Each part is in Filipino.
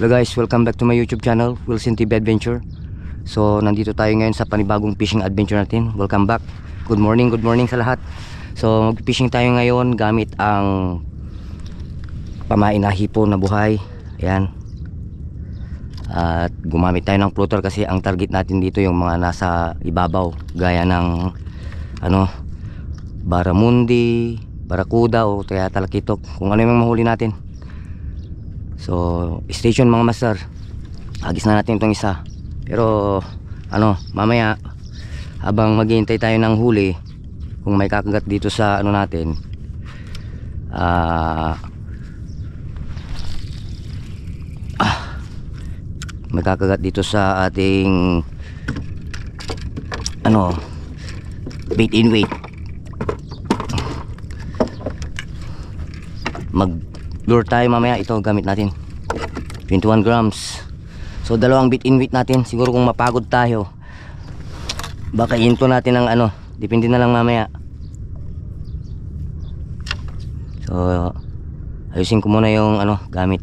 Hello guys, welcome back to my YouTube channel, Wilson TV Adventure. So nandito tayo ngayon sa panibagong fishing adventure natin. Welcome back. Good morning sa lahat. So mag-fishing tayo ngayon gamit ang pamain na hipon na buhay. Ayan. At gumamit tayo ng floater kasi ang target natin dito yung mga nasa ibabaw, gaya ng baramundi, barakuda o kaya talakitok, kung ano yung mahuli natin. So station mga master, agis na natin itong isa. Pero mamaya habang maghihintay tayo ng huli, kung may kakagat dito sa natin, may kakagat dito sa ating bait in weight, mag lure tayo mamaya. Ito gamit natin 21 grams. So dalawang bait in weight natin. Siguro kung mapagod tayo, baka into natin ng depende na lang mamaya. So ayusin ko muna yung gamit.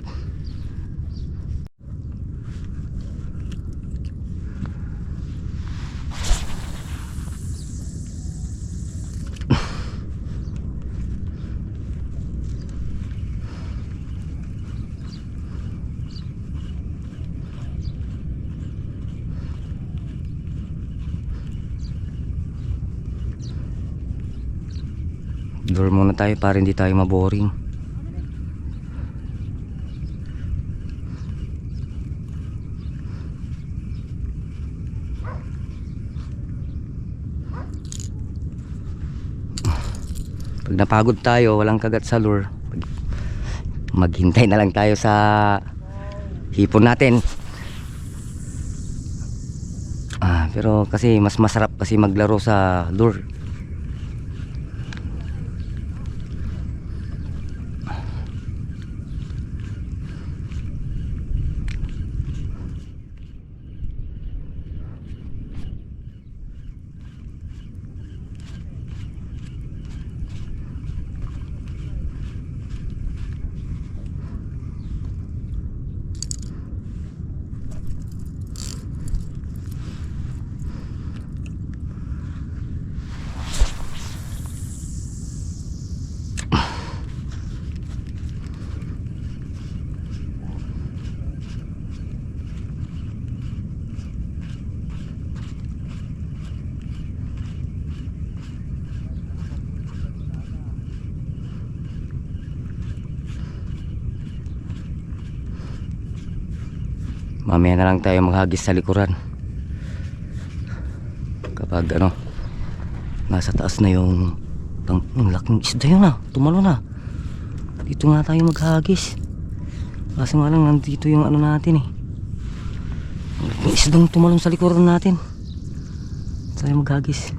Lure muna tayo para hindi tayo maboring. Pag napagod tayo, walang kagat sa lure, maghintay na lang tayo sa hipon natin. Pero kasi mas masarap kasi maglaro sa lure. Mamaya na lang tayo maghagis sa likuran kapag nasa taas na yung laking isda. Yun tumalo na. Dito nga tayo maghagis, kasi nga lang nandito yung natin yung isdang tumalon sa likuran natin. Tayo maghagis.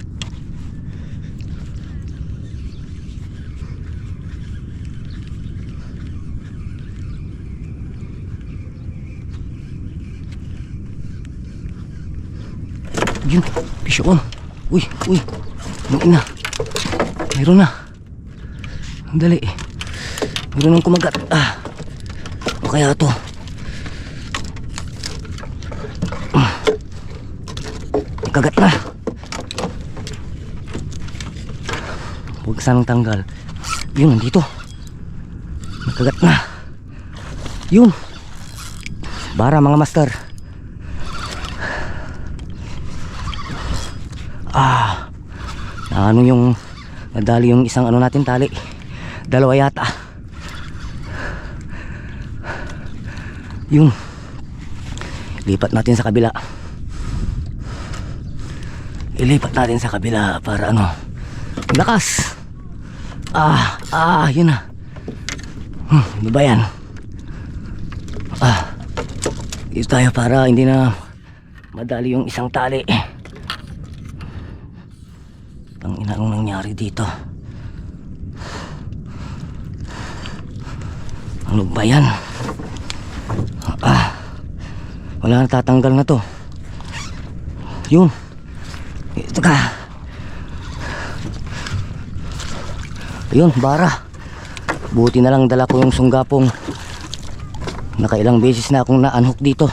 Yun, fish on. Uy, mayroon na. Ang dali. Mayroon nang kumagat. O kaya ito. Kagat na. Huwag sanang tanggal. Yun, nandito. Nakagat na. Yun. Bara mga master. Yung nadali yung isang natin tali. Dalawa yata. Yun. Lipat natin sa kabila. Ilipat natin sa kabila para lakas. Yun na. Ano ba yan? Dito tayo para hindi na madali yung isang tali. Ang inanong nangyari dito. Ano ba yan? Wala na, tatanggal na to. Yun. Ito ka. Ayun, bara. Buti na lang dala ko yung sunggapong Nakailang beses na akong na-unhook dito.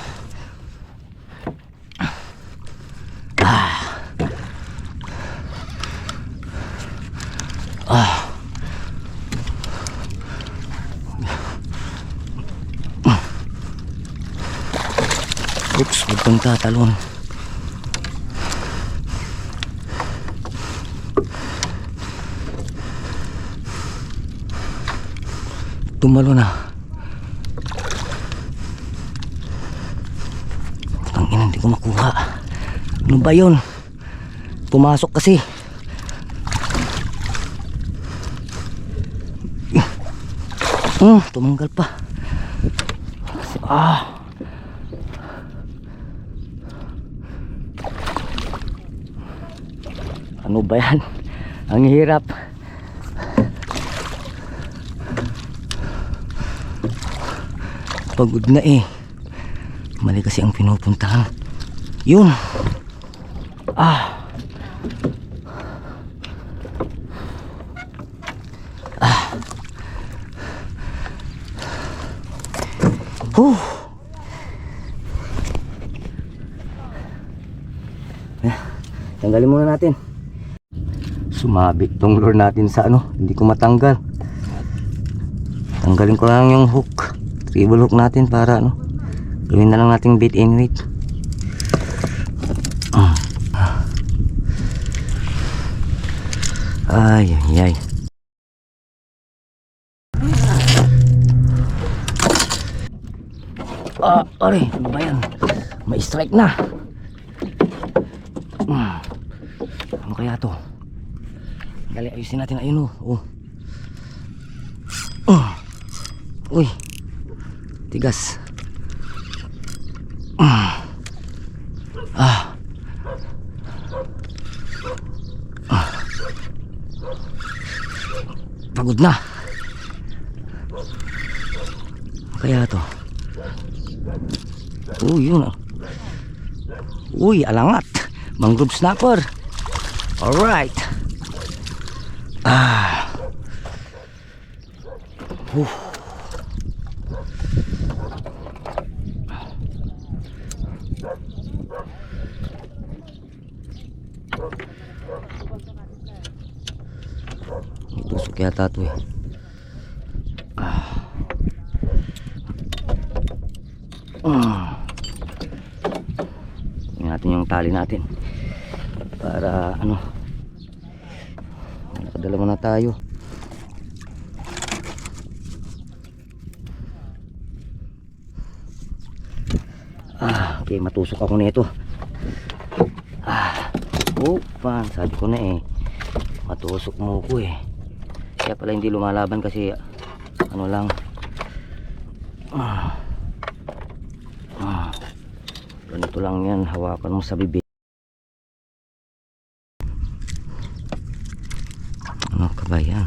Oops, huwag kang tatalon. Tumalo na. Ang ina, hindi ko makuha. Ano ba yun? Pumasok kasi. Tumanggal pa. Ano ba yan? Ang hirap. Pagod na eh. Mali kasi ang pinupuntahan. Yun. Tanggalin muna natin. Sumabit tong lure natin sa ano, hindi ko matanggal. Tanggalin ko lang yung hook, treble hook natin para ano, gawin na lang nating bait and weight. Ay ay ay. Aray, ano ba yan? May strike na. Ano kaya to? Dali, ayusin natin. Ayun oh. Uy, tigas. Pagod na. Ano kaya to? Yun oh. Uy, alangat. Mangrove snapper. Alright. Tusok yata ito eh. Tingnan natin yung tali natin para ano, nakadalawa na tayo. Okay, matusok ako nito. Sabi ko na eh, matusok mo ko eh. Kaya pala hindi lumalaban kasi ano lang, ganito lang yan, hawakan mo sa bibig. Ano ka ba yan?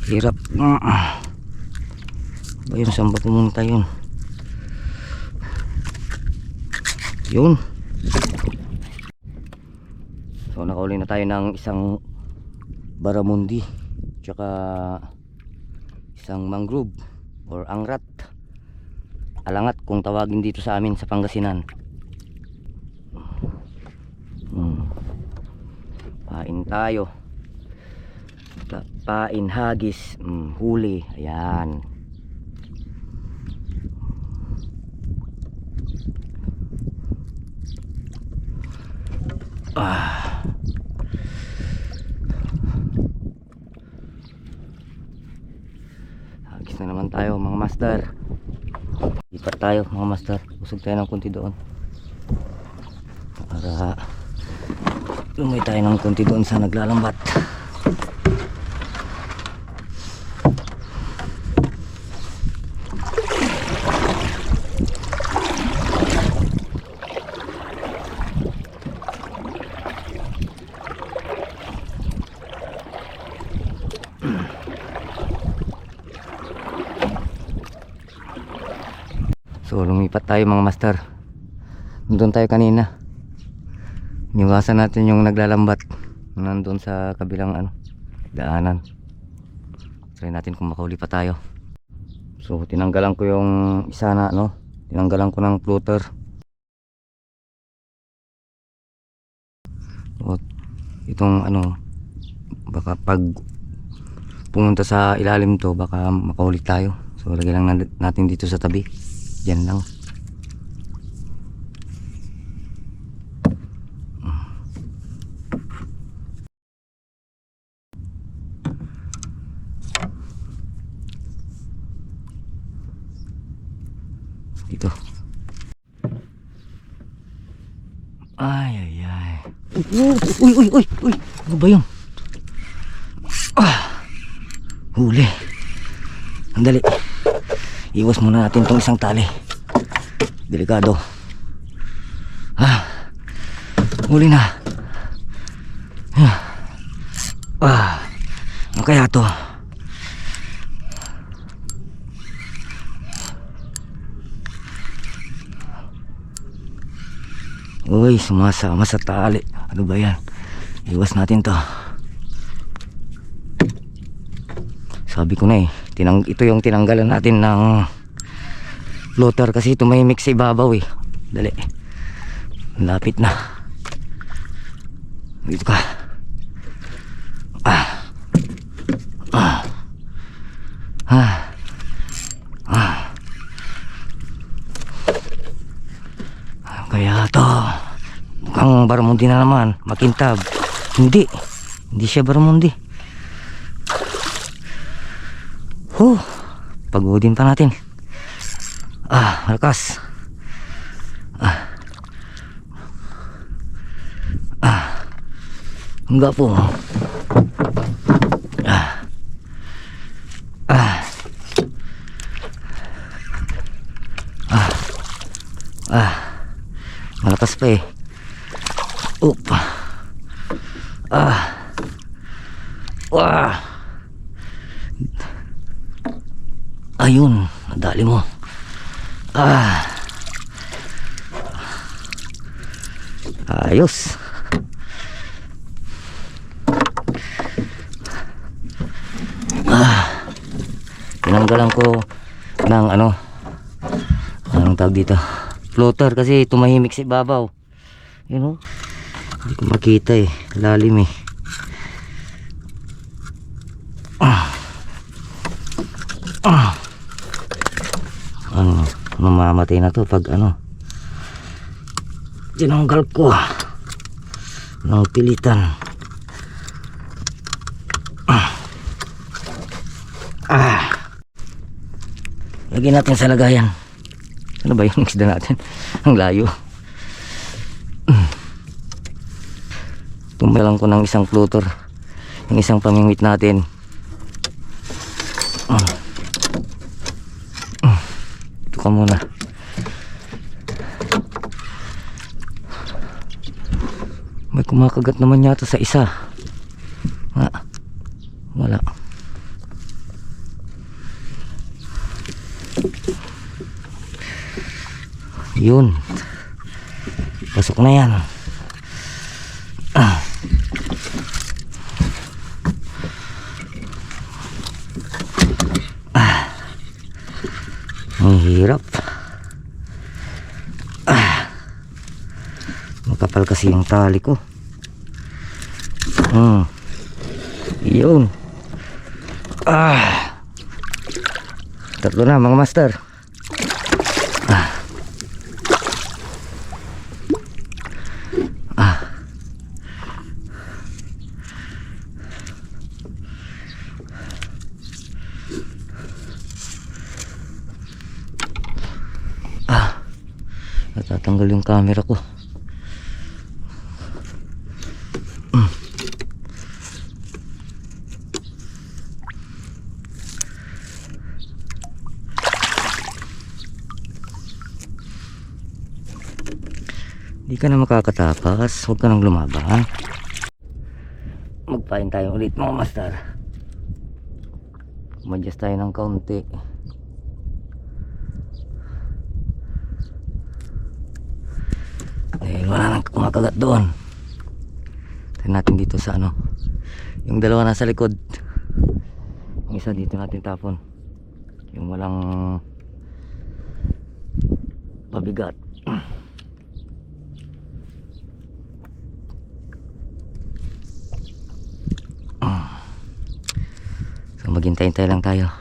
Hirap. Ba yun, saan ba pumunta yun? Yun. So nakauli na tayo ng isang baramundi tsaka isang mangrove or angrat, alangat kung tawagin dito sa amin sa Pangasinan. Pain tayo, pain, hagis, huli. Ayan. Hagis na naman tayo mga master. Lipat tayo mga master. Usog tayo ng konti doon para lumay tayo ng konti doon sa naglalambat. So lumipat tayo mga master. Nandun tayo kanina. Niwasan natin yung naglalambat nandun sa kabilang ano, daanan. Try natin kung makauli pa tayo. So tinanggalan ko yung isa na ano, tinanggalan ko ng floater. So, itong ano, baka pag pumunta sa ilalim to baka makaulit tayo. So lagyan lang natin dito sa tabi. Yan lang. Dito. Ay ay ay. Uy. Ano ba yun? Huli. Andali. Iwas muna natin tong isang tali. Delikado. Huli na. Ano kaya to? Uy, sumasama sa tali. Ano ba yan? Iwas natin to. Sabi ko na eh, ito yung tinanggalan natin ng floater kasi tumahimik sa ibabaw eh. Dali. Lapit na. Dito ka. Kaya to, mukhang baramundi na naman, makintab. Hindi siya baramundi. Pagodin pa natin. Malakas. Enggak po. Malakas pa eh. Ayun, nadali mo. Ayos. Tinanggalan ko ng ano, anong tawag dito, floater kasi tumahimik sa ibabaw. You know, hindi ko makita eh, lalim eh. Ano, mamamatay na to pag ano, tinanggal ko ng pilitan. Lagyan natin sa lagayan. Ano ba yung isda natin? Ang layo. Tumalang ko ng isang floater, yung isang pamingwit natin. Ito ka muna. May kumakagat naman yata sa isa. Wala. Yun, pasok na yan. Ang hirap. Makapal kasi yung tali ko. Yun. Tatlo na mga master. Natatanggal yung camera ko. Hindi ka na makakatakas. Huwag ka nang lumaban. Magpain tayo ulit mga master. Mag-adjust tayo ng kaunti. Dahil wala nang kumakagat doon. Tayo natin dito sa ano, yung dalawa nasa likod, yung isa dito natin tapon. yung walang pabigat. So maghintay-hintay lang tayo.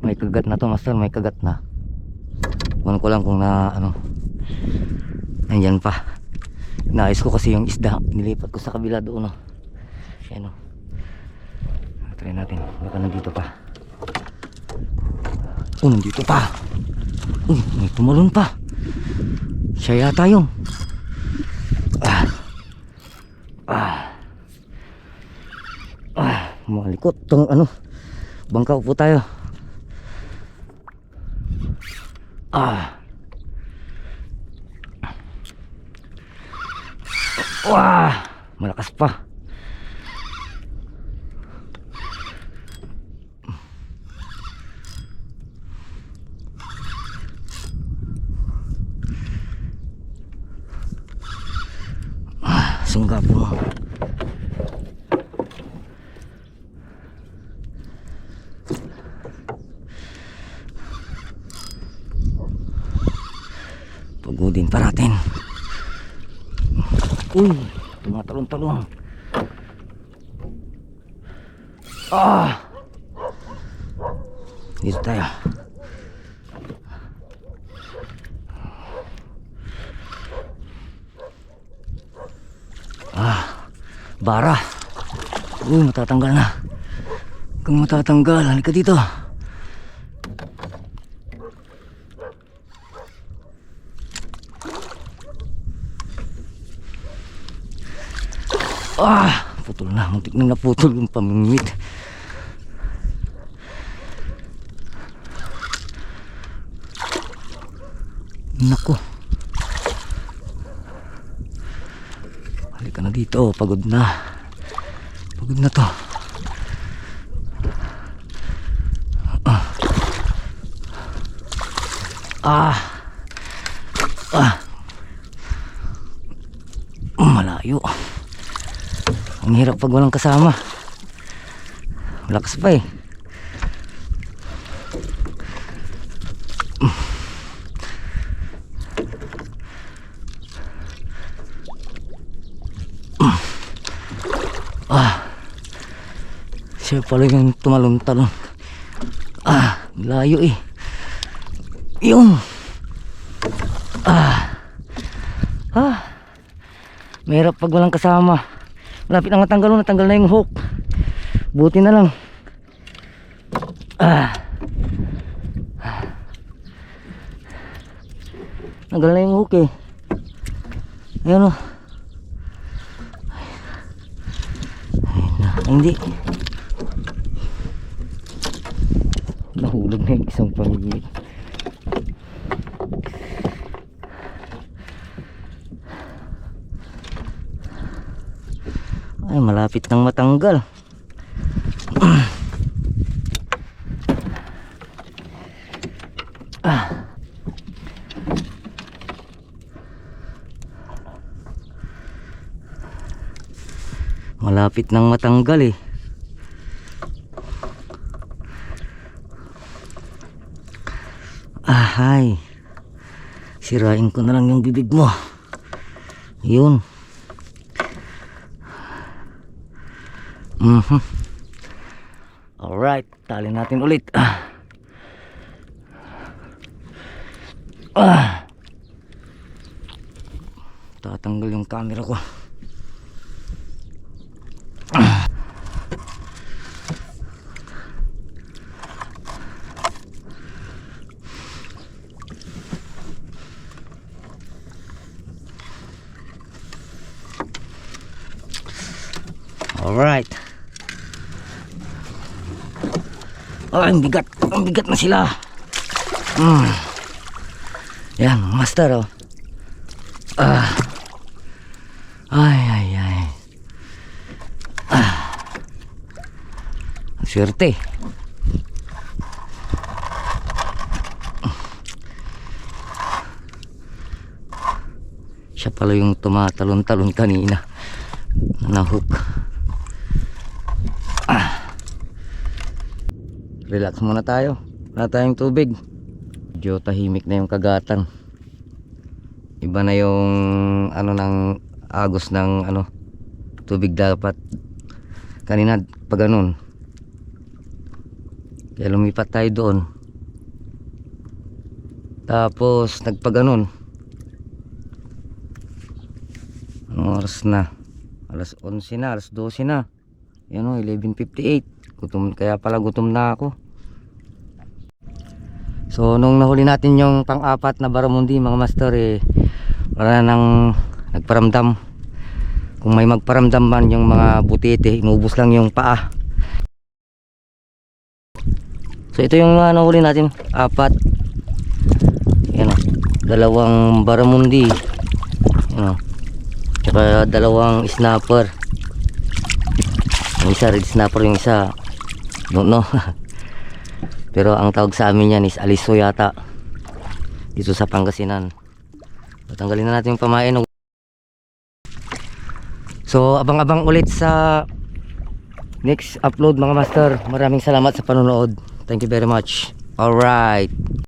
May kagat na to, master, may kagat na. Kunin ko lang kung na ano, nandyan pa. Naayos ko kasi yung isda, nilipat ko sa kabila doon, oh. Ayan, oh. Try natin, baka nandito pa. Oh, nandito pa. May tumalon pa. Siya yata yun. Malikot tong ano, bangka. Upo tayo. Wah, malakas pa. Sungga po. Pagodin pa natin. Uy, tumatalon-talon. Dito tayo. Bara. Uy, matatanggal na. Kung matatanggal, halika dito. Putol na. Muntik na naputol yung pamingwit. Nako. Halika na dito. Pagod na. Pagod na to. Malayo. Ang hirap pag walang kasama. Malakas pa eh. Siya pala yung tumalon-talon. Layo eh. Yung mahirap pag walang kasama. Malapit na matanggal, natanggal na yung hook. Buti na lang. Tanggal na yung hook eh. Ayan o. Hindi. Nahulog na yung isang pamilya. Ay, malapit nang matanggal. Malapit nang matanggal eh. Hay. Sirain ko na lang yung bibig mo. Yun. Alright, tali natin ulit. Tatanggal yung camera ko. Alright. Ang bigat. Ang bigat na sila. Yan, master oh. Ay. Ang swerte. Siya pala yung tumatalon-talon kanina. Na-hook. Relax muna tayo. Wala tayong tubig. Medyo tahimik na yung kagatan. Iba na yung ano ng agos ng ano tubig dapat. Kanina pag ganun. Kaya lumipat tayo doon. Tapos nagpaganon. Anong oras na? Alas 11 na, alas 12 na. Yan o, 11:58. Kaya pala gutom na ako. So nung nahuli natin yung pang-apat na barramundi mga master, wala nang nagparamdam. Kung may magparamdam man yung mga butete, inubos lang yung paa. So ito yung nahuli natin, 4. Yan o, 2 barramundi. Yan o, tsaka 2 snapper. Yung isa red snapper, yung isa don't know. Pero ang tawag sa amin yan is aliso yata dito sa Pangasinan. Tatanggalin na natin yung pamain. So abang-abang ulit sa next upload mga master. Maraming salamat sa panonood. Thank you very much. Alright.